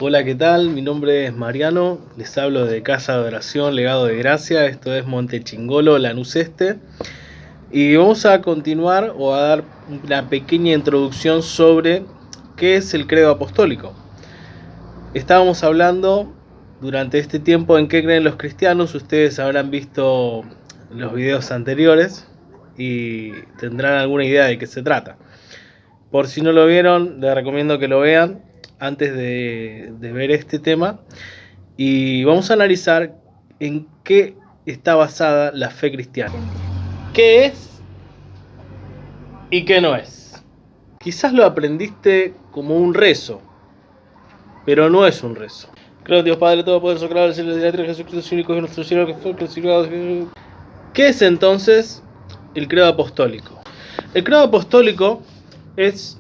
Hola, ¿qué tal? Mi nombre es Mariano, les hablo de Casa de Oración Legado de Gracia, esto es Monte Chingolo, Lanús Este, y vamos a continuar o a dar una pequeña introducción sobre qué es el credo apostólico. Estábamos hablando durante este tiempo en qué creen los cristianos, ustedes habrán visto los videos anteriores y tendrán alguna idea de qué se trata. Por si no lo vieron, les recomiendo que lo vean antes de ver este tema. Y vamos a analizar en qué está basada la fe cristiana. ¿Qué es y qué no es? Quizás lo aprendiste como un rezo, pero no es un rezo. Creo en Dios Padre Todopoderoso, creador del cielo y de la tierra, Jesucristo, su único Hijo, nuestro Señor, que fue crucificado. ¿Qué es entonces el credo apostólico? El credo apostólico es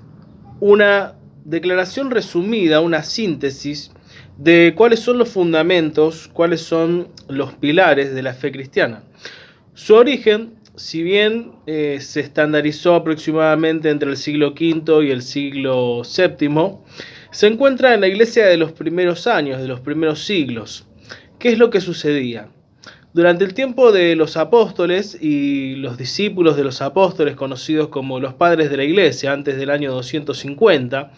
una declaración resumida, una síntesis de cuáles son los fundamentos, cuáles son los pilares de la fe cristiana. Su origen, si bien se estandarizó aproximadamente entre el siglo V y el siglo VII, se encuentra en la iglesia de los primeros años, de los primeros siglos. ¿Qué es lo que sucedía? Durante el tiempo de los apóstoles y los discípulos de los apóstoles, conocidos como los padres de la iglesia, antes del año 250,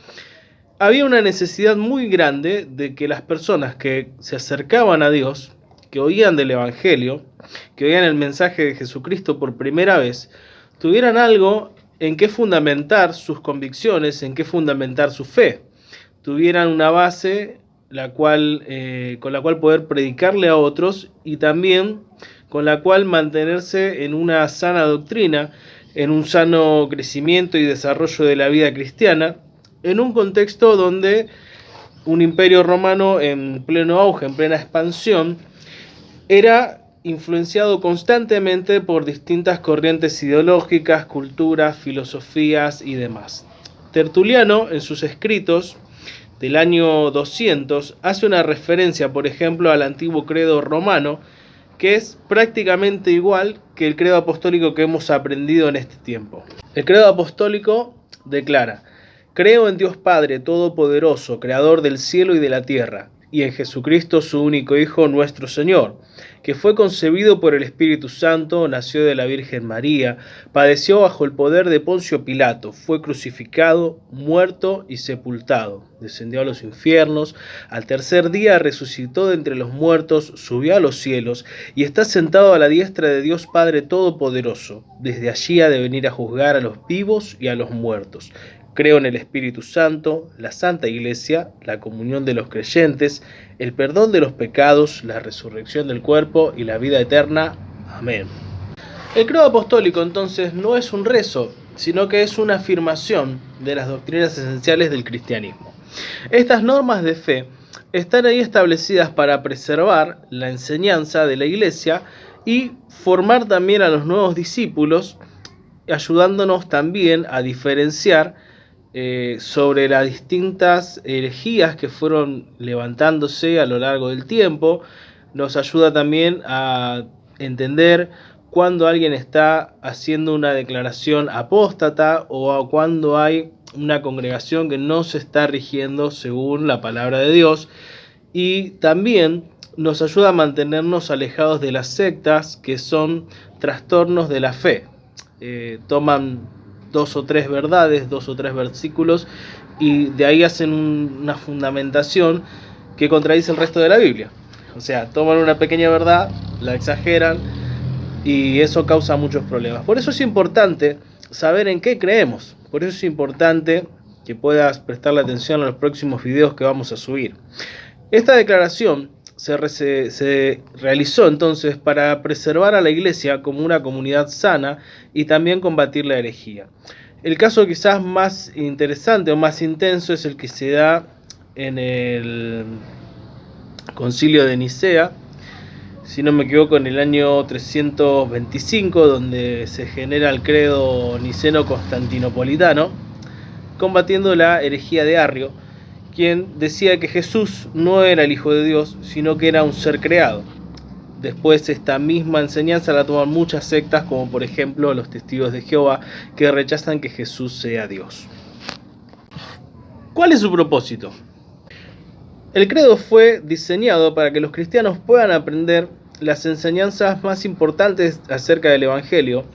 había una necesidad muy grande de que las personas que se acercaban a Dios, que oían del Evangelio, que oían el mensaje de Jesucristo por primera vez, tuvieran algo en qué fundamentar sus convicciones, en qué fundamentar su fe, tuvieran una base con la cual poder predicarle a otros y también con la cual mantenerse en una sana doctrina, en un sano crecimiento y desarrollo de la vida cristiana, en un contexto donde un imperio romano en pleno auge, en plena expansión, era influenciado constantemente por distintas corrientes ideológicas, culturas, filosofías y demás. Tertuliano, en sus escritos del año 200, hace una referencia, por ejemplo, al antiguo credo romano, que es prácticamente igual que el credo apostólico que hemos aprendido en este tiempo. El credo apostólico declara: creo en Dios Padre Todopoderoso, Creador del cielo y de la tierra, y en Jesucristo, su único Hijo, nuestro Señor, que fue concebido por el Espíritu Santo, nació de la Virgen María, padeció bajo el poder de Poncio Pilato, fue crucificado, muerto y sepultado, descendió a los infiernos, al tercer día resucitó de entre los muertos, subió a los cielos y está sentado a la diestra de Dios Padre Todopoderoso. Desde allí ha de venir a juzgar a los vivos y a los muertos. Creo en el Espíritu Santo, la Santa Iglesia, la comunión de los creyentes, el perdón de los pecados, la resurrección del cuerpo y la vida eterna. Amén. El credo apostólico entonces no es un rezo, sino que es una afirmación de las doctrinas esenciales del cristianismo. Estas normas de fe están ahí establecidas para preservar la enseñanza de la Iglesia y formar también a los nuevos discípulos, ayudándonos también a diferenciar sobre las distintas herejías que fueron levantándose a lo largo del tiempo. Nos ayuda también a entender cuando alguien está haciendo una declaración apóstata o cuando hay una congregación que no se está rigiendo según la palabra de Dios, y también nos ayuda a mantenernos alejados de las sectas que son trastornos de la fe. Toman dos o tres verdades, dos o tres versículos y de ahí hacen una fundamentación que contradice el resto de la Biblia. O sea, toman una pequeña verdad, la exageran y eso causa muchos problemas. Por eso es importante saber en qué creemos. Por eso es importante que puedas prestarle atención a los próximos videos que vamos a subir. Esta declaración se realizó entonces para preservar a la Iglesia como una comunidad sana y también combatir la herejía. El caso quizás más interesante o más intenso es el que se da en el Concilio de Nicea, si no me equivoco, en el año 325, donde se genera el credo niceno-constantinopolitano, combatiendo la herejía de Arrio, quien decía que Jesús no era el Hijo de Dios, sino que era un ser creado. Después esta misma enseñanza la toman muchas sectas, como por ejemplo los Testigos de Jehová, que rechazan que Jesús sea Dios. ¿Cuál es su propósito? El credo fue diseñado para que los cristianos puedan aprender las enseñanzas más importantes acerca del Evangelio,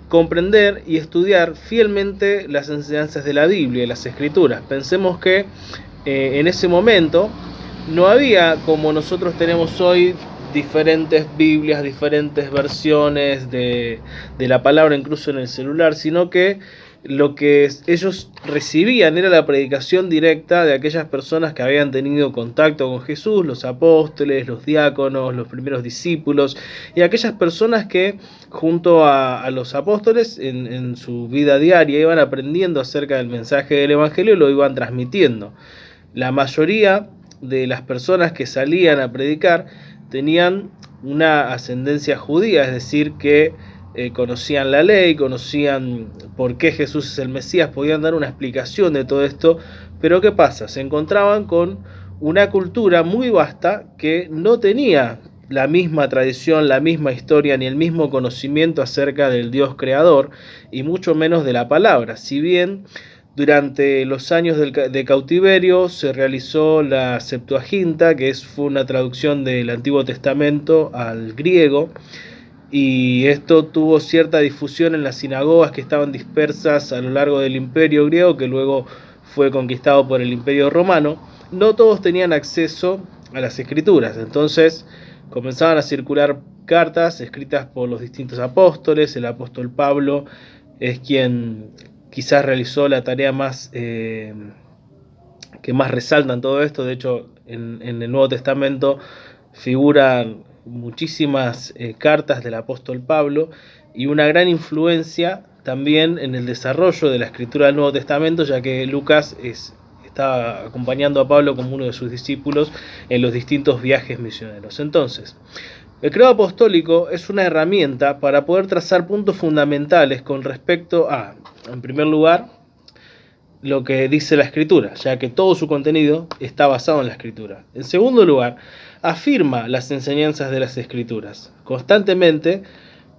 comprender y estudiar fielmente las enseñanzas de la Biblia y las Escrituras. Pensemos que en ese momento no había, como nosotros tenemos hoy, diferentes Biblias, diferentes versiones de la palabra incluso en el celular, sino que lo que ellos recibían era la predicación directa de aquellas personas que habían tenido contacto con Jesús, los apóstoles, los diáconos, los primeros discípulos, y aquellas personas que junto a los apóstoles en su vida diaria iban aprendiendo acerca del mensaje del Evangelio y lo iban transmitiendo. La mayoría de las personas que salían a predicar tenían una ascendencia judía, es decir, que conocían la ley, conocían por qué Jesús es el Mesías, podían dar una explicación de todo esto, pero ¿qué pasa? Se encontraban con una cultura muy vasta que no tenía la misma tradición, la misma historia, ni el mismo conocimiento acerca del Dios creador, y mucho menos de la palabra. Si bien durante los años de cautiverio se realizó la Septuaginta, que fue una traducción del Antiguo Testamento al griego, y esto tuvo cierta difusión en las sinagogas que estaban dispersas a lo largo del Imperio griego, que luego fue conquistado por el Imperio romano. No todos tenían acceso a las escrituras, entonces comenzaban a circular cartas escritas por los distintos apóstoles. El apóstol Pablo es quien quizás realizó la tarea más que más resalta en todo esto. De hecho, en el Nuevo Testamento figuran muchísimas cartas del apóstol Pablo, y una gran influencia también en el desarrollo de la escritura del Nuevo Testamento, ya que Lucas está acompañando a Pablo como uno de sus discípulos en los distintos viajes misioneros. Entonces, el credo apostólico es una herramienta para poder trazar puntos fundamentales con respecto a, en primer lugar, lo que dice la Escritura, ya que todo su contenido está basado en la Escritura. En segundo lugar, afirma las enseñanzas de las Escrituras. Constantemente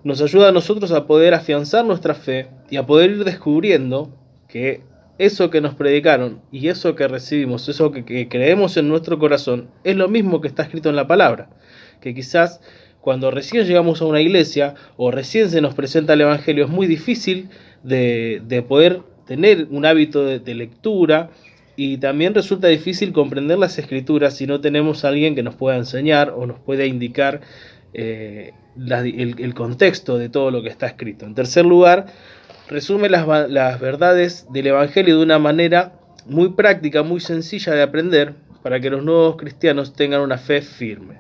nos ayuda a nosotros a poder afianzar nuestra fe y a poder ir descubriendo que eso que nos predicaron y eso que recibimos, eso que creemos en nuestro corazón, es lo mismo que está escrito en la palabra. Que quizás cuando recién llegamos a una iglesia o recién se nos presenta el Evangelio es muy difícil de poder tener un hábito de lectura, y también resulta difícil comprender las Escrituras si no tenemos a alguien que nos pueda enseñar o nos pueda indicar el contexto de todo lo que está escrito. En tercer lugar, resume las verdades del Evangelio de una manera muy práctica, muy sencilla de aprender, para que los nuevos cristianos tengan una fe firme.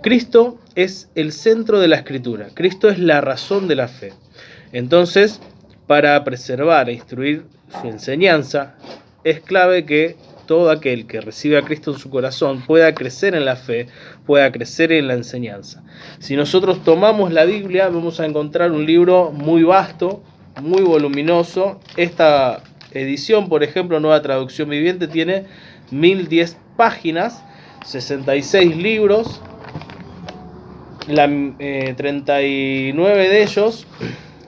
Cristo es el centro de la Escritura, Cristo es la razón de la fe. Entonces, para preservar e instruir su enseñanza, es clave que todo aquel que recibe a Cristo en su corazón pueda crecer en la fe, pueda crecer en la enseñanza. Si nosotros tomamos la Biblia, vamos a encontrar un libro muy vasto, muy voluminoso. Esta edición, por ejemplo, Nueva Traducción Viviente, tiene 1010 páginas, 66 libros, 39 de ellos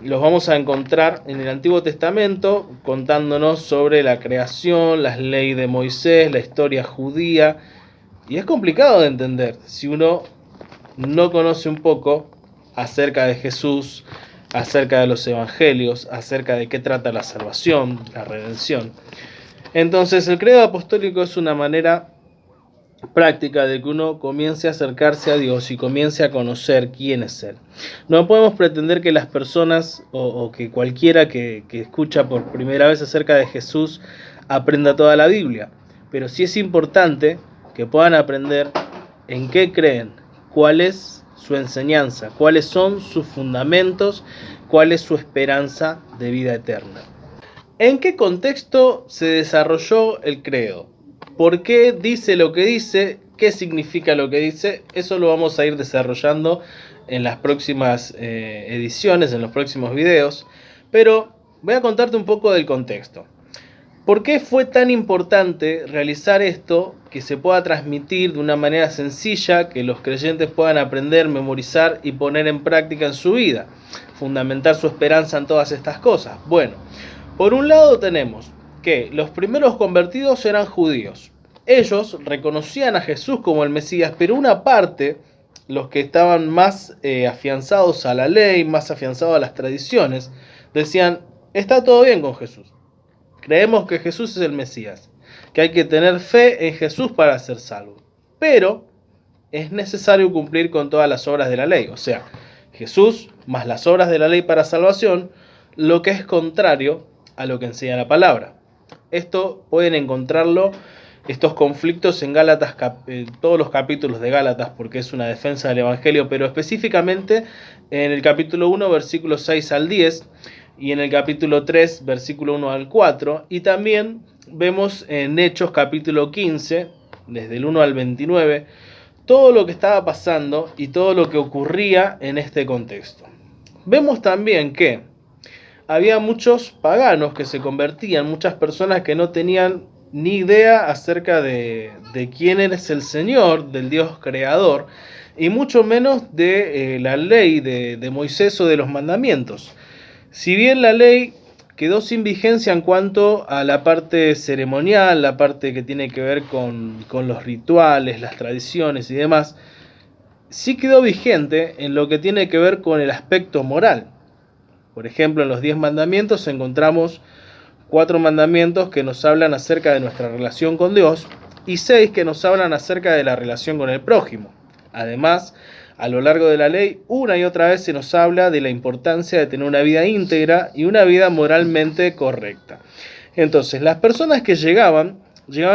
los vamos a encontrar en el Antiguo Testamento, contándonos sobre la creación, las leyes de Moisés, la historia judía. Y es complicado de entender si uno no conoce un poco acerca de Jesús, acerca de los evangelios, acerca de qué trata la salvación, la redención. Entonces, el credo apostólico es una manera práctica de que uno comience a acercarse a Dios y comience a conocer quién es Él. No podemos pretender que las personas o que cualquiera que escucha por primera vez acerca de Jesús aprenda toda la Biblia, pero sí es importante que puedan aprender en qué creen, cuál es su enseñanza, cuáles son sus fundamentos, cuál es su esperanza de vida eterna. ¿En qué contexto se desarrolló el credo? ¿Por qué dice lo que dice? ¿Qué significa lo que dice? Eso lo vamos a ir desarrollando en las próximas ediciones, en los próximos videos. Pero voy a contarte un poco del contexto. ¿Por qué fue tan importante realizar esto, que se pueda transmitir de una manera sencilla, que los creyentes puedan aprender, memorizar y poner en práctica en su vida? Fundamentar su esperanza en todas estas cosas. Bueno, por un lado tenemos que los primeros convertidos eran judíos. ellos reconocían a Jesús como el Mesías, pero una parte, los que estaban más afianzados a la ley, más afianzados a las tradiciones, decían, está todo bien con Jesús. Creemos que Jesús es el Mesías, que hay que tener fe en Jesús para ser salvo. Pero es necesario cumplir con todas las obras de la ley. O sea, Jesús más las obras de la ley para salvación, lo que es contrario a lo que enseña la palabra. Esto pueden encontrarlo, estos conflictos en Gálatas, todos los capítulos de Gálatas, porque es una defensa del Evangelio, pero específicamente en el capítulo 1, versículos 6 al 10, y en el capítulo 3, versículo 1 al 4, y también vemos en Hechos capítulo 15, desde el 1 al 29, todo lo que estaba pasando y todo lo que ocurría en este contexto. Vemos también que había muchos paganos que se convertían, muchas personas que no tenían ni idea acerca de quién es el Señor, del Dios creador, y mucho menos de la ley de Moisés o de los mandamientos. Si bien la ley quedó sin vigencia en cuanto a la parte ceremonial, la parte que tiene que ver con los rituales, las tradiciones y demás, sí quedó vigente en lo que tiene que ver con el aspecto moral. Por ejemplo, en los 10 mandamientos encontramos 4 mandamientos que nos hablan acerca de nuestra relación con Dios y 6 que nos hablan acerca de la relación con el prójimo. Además, a lo largo de la ley, una y otra vez se nos habla de la importancia de tener una vida íntegra y una vida moralmente correcta. Entonces, las personas que llegaban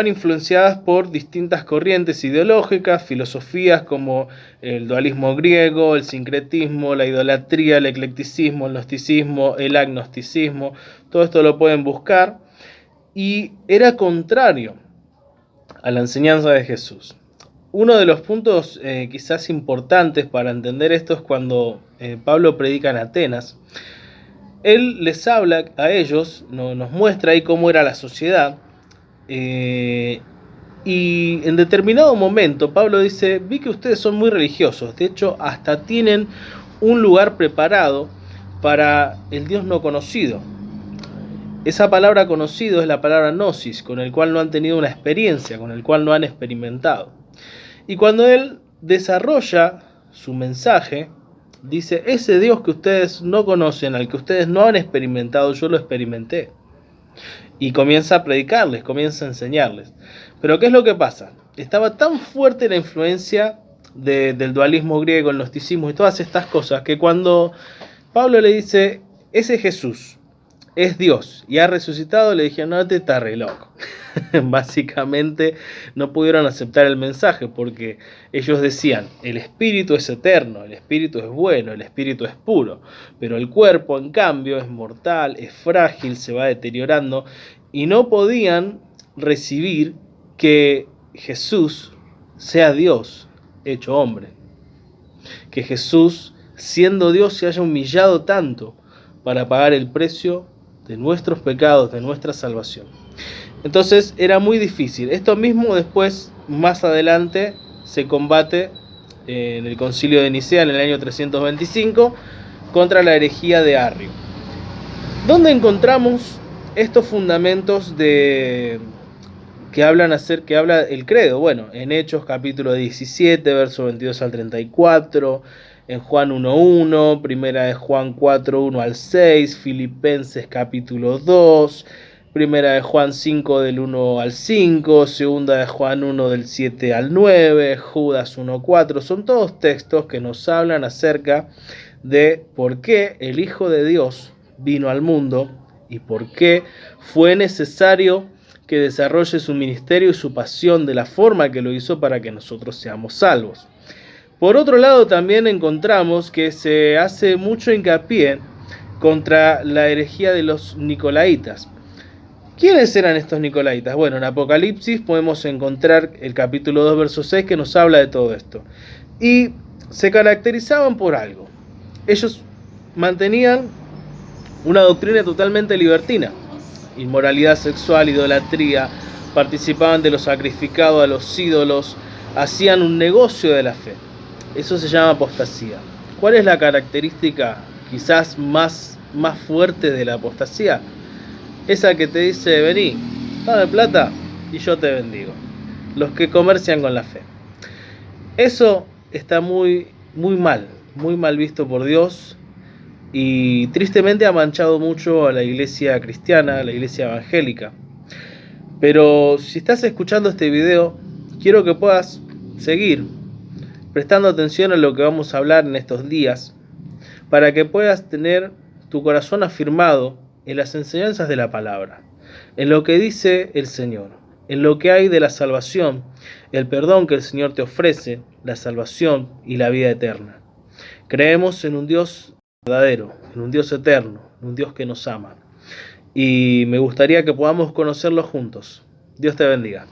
influenciadas por distintas corrientes ideológicas, filosofías como el dualismo griego, el sincretismo, la idolatría, el eclecticismo, el gnosticismo, el agnosticismo. Todo esto lo pueden buscar. Y era contrario a la enseñanza de Jesús. Uno de los puntos quizás importantes para entender esto es cuando Pablo predica en Atenas. Él les habla a ellos, nos muestra ahí cómo era la sociedad. Y en determinado momento Pablo dice, vi que ustedes son muy religiosos, de hecho hasta tienen un lugar preparado para el Dios no conocido. Esa palabra conocido es la palabra gnosis, con el cual no han tenido una experiencia, con el cual no han experimentado. Y cuando él desarrolla su mensaje, dice, ese Dios que ustedes no conocen, al que ustedes no han experimentado, yo lo experimenté. Y comienza a predicarles, comienza a enseñarles. Pero ¿qué es lo que pasa? Estaba tan fuerte la influencia del dualismo griego, el gnosticismo y todas estas cosas, que cuando Pablo le dice, ese Jesús es Dios y ha resucitado, le dijeron, no, te estás re loco. Básicamente no pudieron aceptar el mensaje porque ellos decían, el espíritu es eterno, el espíritu es bueno, el espíritu es puro, pero el cuerpo en cambio es mortal, es frágil, se va deteriorando, y no podían recibir que Jesús sea Dios hecho hombre, que Jesús siendo Dios se haya humillado tanto para pagar el precio de nuestros pecados, de nuestra salvación. Entonces era muy difícil. Esto mismo después, más adelante, se combate en el Concilio de Nicea en el año 325 contra la herejía de Arrio. ¿Dónde encontramos estos fundamentos que habla el credo? Bueno, en Hechos capítulo 17, verso 22 al 34, en Juan 1.1, primera de Juan 4.1 al 6, Filipenses capítulo 2, primera de Juan 5 del 1 al 5, segunda de Juan 1 del 7 al 9, Judas 1.4, son todos textos que nos hablan acerca de por qué el Hijo de Dios vino al mundo y por qué fue necesario que desarrolle su ministerio y su pasión de la forma que lo hizo para que nosotros seamos salvos. Por otro lado, también encontramos que se hace mucho hincapié contra la herejía de los nicolaitas. ¿Quiénes eran estos nicolaitas? Bueno, en Apocalipsis podemos encontrar el capítulo 2, verso 6, que nos habla de todo esto. Y se caracterizaban por algo. Ellos mantenían una doctrina totalmente libertina. Inmoralidad sexual, idolatría, participaban de lo sacrificado a los ídolos, hacían un negocio de la fe. Eso se llama apostasía. ¿Cuál es la característica quizás más fuerte de la apostasía? Esa que te dice, vení, dame plata y yo te bendigo. los que comercian con la fe. Eso está muy mal visto por Dios y tristemente ha manchado mucho a la iglesia cristiana, a la iglesia evangélica. Pero si estás escuchando este video, quiero que puedas seguir prestando atención a lo que vamos a hablar en estos días, para que puedas tener tu corazón afirmado en las enseñanzas de la palabra, en lo que dice el Señor, en lo que hay de la salvación, el perdón que el Señor te ofrece, la salvación y la vida eterna. Creemos en un Dios verdadero, en un Dios eterno, en un Dios que nos ama. Y me gustaría que podamos conocerlo juntos. Dios te bendiga.